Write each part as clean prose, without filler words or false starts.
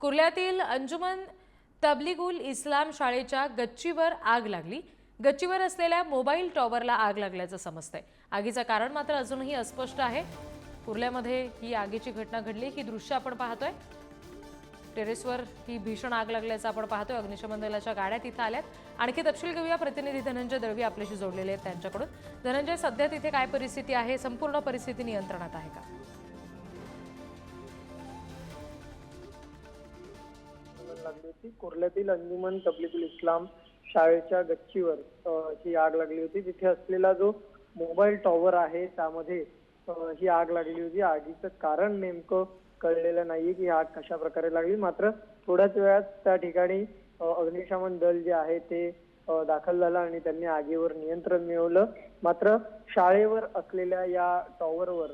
कुर्ल्यातील अंजुमन तबलीगुल इस्लाम शाळेच्या गच्चीवर आग लागली। गच्चीवर असलेल्या मोबाईल टॉवरला आग लागल्याचं समजतंय। आगीचं कारण मात्र अजूनही अस्पष्ट आहे। कुर्ल्यामध्ये ही आगीची घटना घडली। ही दृश्य आपण पाहतोय। टेरेसवर ही भीषण आग लागल्याचं आपण पाहतोय। अग्निशमन दलाच्या गाड्या तिथे आल्यात। आणखी तपशील घेऊया। प्रतिनिधी धनंजय दळवी आपल्याशी जोडलेले आहेत त्यांच्याकडून। धनंजय, सध्या तिथे काय परिस्थिती आहे? संपूर्ण परिस्थिती नियंत्रणात आहे का? लागली होती। कुर्ल्यातील अंजुमन तबलीगुल इस्लाम शाळेच्या गच्चीवर ही आग लागली होती। तिथे असलेला जो मोबाईल टॉवर आहे त्यामध्ये ही आग लागली होती। आगीचं कारण नेमकं कळलेलं नाहीये की आग कशा प्रकारे लागली। मात्र थोड्याच वेळात त्या ठिकाणी अग्निशमन दल जे आहे ते दाखल झालं आणि त्यांनी आगीवर नियंत्रण मिळवलं। मात्र शाळेवर असलेल्या या टॉवरवर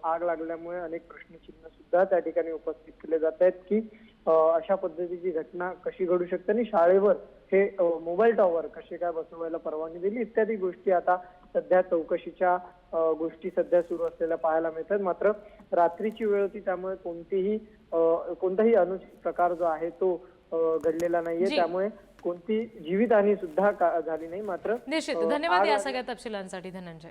आग लागल्यामुळे अनेक प्रश्नचिन्ह सुद्धा त्या ठिकाणी उपस्थित केले जात आहेत की अशा पद्धतीची घटना कशी घडू शकते आणि शाळेवर हे मोबाईल टॉवर कसे काय बसवायला परवानगी दिली इत्यादी गोष्टी आता सध्या चौकशीच्या गोष्टी सध्या सुरू असलेल्या पाहायला मिळतात। मात्र रात्रीची वेळ होती त्यामुळे कोणताही अनुचित प्रकार जो आहे तो घडलेला नाहीये। त्यामुळे कोणती जीवितहानी सुद्धा झाली नाही। मात्र निश्चित धन्यवाद या सगळ्या तपशिलांसाठी धनंजय।